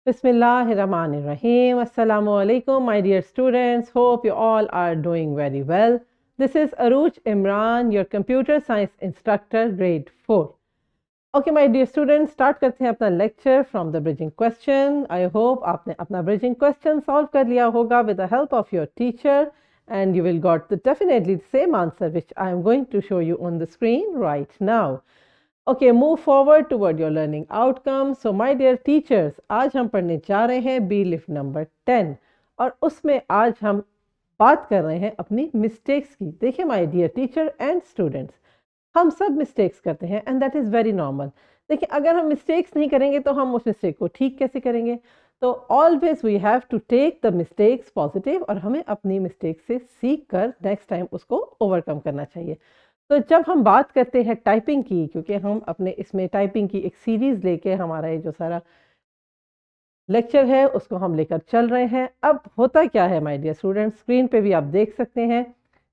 Bismillahirrahmanirrahim. Assalamu alaikum, my dear students. Hope you all are doing very well. This is Aruj Imran, your computer science instructor, grade 4. Okay, my dear students, start करते हैं अपना lecture from the bridging question. I hope आपने अपना bridging question solve कर लिया होगा with the help of your teacher, and you will got definitely the same answer which I am going to show you on the screen right now. Okay, move forward toward your learning outcome. So my dear teachers, आज हम पढ़ने जा रहे हैं B lift number 10 और उसमें आज हम बात कर रहे हैं अपनी मिस्टेक्स की। देखिए my dear teacher and students, हम सब मिस्टेक्स करते हैं and that is very normal. देखिए अगर हम मिस्टेक्स नहीं करेंगे तो हम उस मिस्टेक को ठीक कैसे करेंगे? तो always we have to take the mistakes positive और हमें अपनी मिस्टेक से सीख कर नेक्स्ट टाइम उसको ओवरकम करना चाहिए। तो जब हम बात करते हैं टाइपिंग की, क्योंकि हम अपने इसमें टाइपिंग की एक सीरीज़ लेके हमारा ये जो सारा लेक्चर है उसको हम लेकर चल रहे हैं। अब होता क्या है माय डियर स्टूडेंट्स, स्क्रीन पे भी आप देख सकते हैं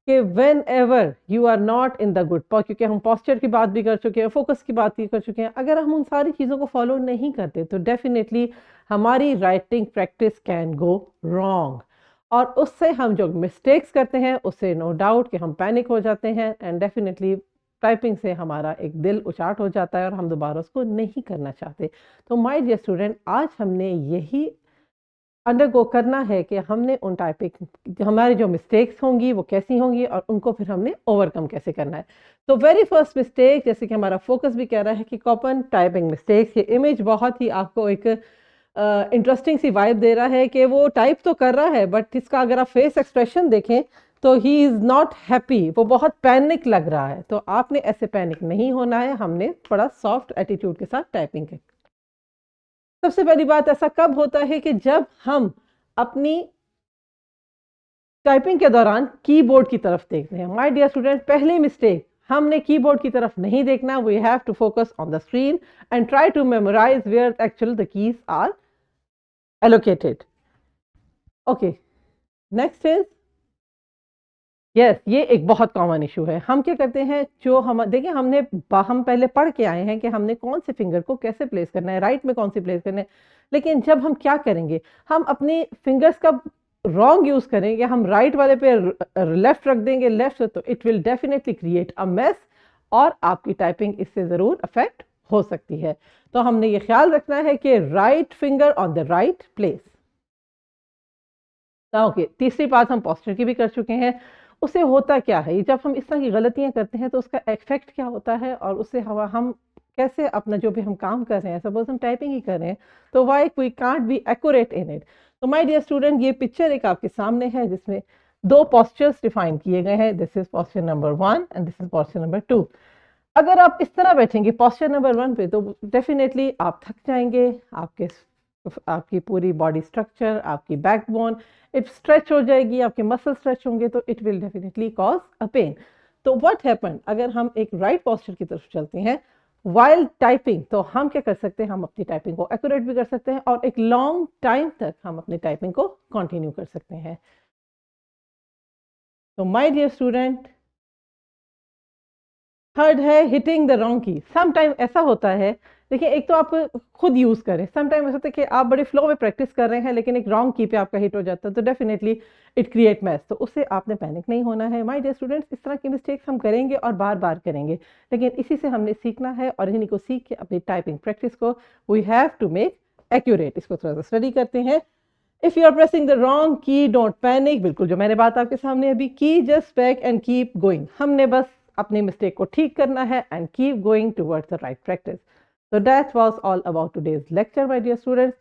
कि whenever you are not in the good क्योंकि हम पोस्चर की बात भी कर चुके हैं, फोकस की बात भी कर चुके हैं, अगर हम उन सारी चीज़ों को फॉलो नहीं करते तो डेफिनेटली हमारी writing practice can go wrong और उससे हम जो मिस्टेक्स करते हैं उससे नो डाउट कि हम पैनिक हो जाते हैं एंड डेफिनेटली टाइपिंग से हमारा एक दिल उचाट हो जाता है और हम दोबारा उसको नहीं करना चाहते। तो माय डियर स्टूडेंट, आज हमने यही अंडरगो करना है कि हमने उन टाइपिंग हमारी जो मिस्टेक्स होंगी वो कैसी होंगी और उनको फिर हमने ओवरकम कैसे करना है। तो वेरी फर्स्ट मिस्टेक, जैसे कि हमारा फोकस भी कह रहा है कि कॉमन टाइपिंग मिस्टेक्स, ये इमेज बहुत ही आपको एक इंटरेस्टिंग सी वाइब दे रहा है कि वो टाइप तो कर रहा है बट इसका अगर आप फेस एक्सप्रेशन देखें तो ही इज़ नॉट हैप्पी, वो बहुत पैनिक लग रहा है। तो आपने ऐसे पैनिक नहीं होना है, हमने बड़ा सॉफ्ट एटीट्यूड के साथ टाइपिंग की। सबसे पहली बात, ऐसा कब होता है कि जब हम अपनी टाइपिंग के दौरान कीबोर्ड की तरफ देखते हैं। माय डियर स्टूडेंट, पहली मिस्टेक, हमने कीबोर्ड की तरफ नहीं देखना। We have to focus on the screen and try to memorise where actually the keys are allocated. Okay, next is ये एक बहुत कॉमन इशू है। हम क्या करते हैं, जो हम देखिए हम पहले पढ़ के आए हैं कि हमने कौन से फिंगर को कैसे प्लेस करना है, राइट में कौन सी प्लेस करना है, लेकिन जब हम क्या करेंगे, हम अपनी फिंगर्स का रॉन्ग यूज करेंगे, हम राइट वाले पे लेफ्ट रख देंगे, लेफ्ट, तो it will definitely create a mess और आपकी टाइपिंग इससे ज़रूर अफेक्ट हो सकती है। तो हमने ये ख्याल रखना है कि right finger on the right place. Okay, तीसरी बात हम पोस्चर की भी कर चुके हैं। उससे होता क्या है, जब हम इस तरह की गलतियां करते हैं तो उसका इफेक्ट क्या होता है और उससे हम कैसे अपना जो भी हम काम कर रहे हैं, सपोज हम टाइपिंग ही कर रहे हैं, तो why we can't be accurate in it. तो माय डियर स्टूडेंट, ये पिक्चर एक आपके सामने है जिसमें दो पोस्चर्स डिफाइन किए गए हैं। This is posture number 1 and this is posture number 2। अगर आप इस तरह बैठेंगे पोस्चर नंबर 1 पे तो डेफिनेटली आप थक जाएंगे, आपकी पूरी बॉडी स्ट्रक्चर, आपकी बैकबोन इट स्ट्रेच हो जाएगी, आपके मसल स्ट्रेच होंगे, तो it will definitely cause a pain. तो व्हाट हैपन, अगर हम एक राइट पोस्चर की तरफ चलते हैं वाइल टाइपिंग, तो हम क्या कर सकते हैं, हम अपनी टाइपिंग को एक्यूरेट भी कर सकते हैं और एक लॉन्ग टाइम तक हम अपनी टाइपिंग को कंटिन्यू कर सकते हैं। तो माय डियर स्टूडेंट, थर्ड है हिटिंग द रॉन्ग की। समटाइम ऐसा होता है, देखिए एक तो आप खुद यूज करें, समटाइम ऐसा होता है कि आप बड़े फ्लो में प्रैक्टिस कर रहे हैं लेकिन एक रॉन्ग की पे आपका हिट हो जाता है, तो डेफिनेटली इट क्रिएट मैस। तो उससे आपने पैनिक नहीं होना है। माय डियर स्टूडेंट्स, इस तरह की मिस्टेक्स हम करेंगे और बार बार करेंगे, लेकिन इसी से हमने सीखना है और इन्हीं को सीख के अपनी टाइपिंग प्रैक्टिस को we have to make accurate. इसको थोड़ा सा स्टडी करते हैं। If you are pressing the wrong key, don't panic. बिल्कुल जो मैंने बात आपके सामने अभी की, just back and keep going. हमने बस अपनी मिस्टेक को ठीक करना है and keep going towards the right practice. So that was all about today's lecture, my dear students.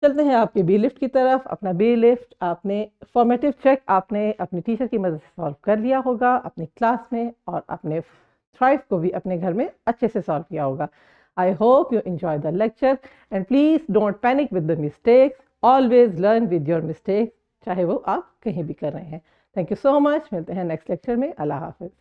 चलते हैं आपके बी लिफ्ट की तरफ। अपना बी लिफ्ट आपने फॉर्मेटिव चेक आपने अपनी टीचर की मदद से सॉल्व कर लिया होगा अपनी क्लास में, और अपने थ्राइव को भी अपने घर में अच्छे से सॉल्व किया होगा। I hope you enjoy the lecture and please don't panic with the mistakes, always learn with your mistakes, चाहे वो आप कहीं भी कर रहे हैं। Thank you so much. मिलते हैं नेक्स्ट लेक्चर में। अल्लाह हाफिज।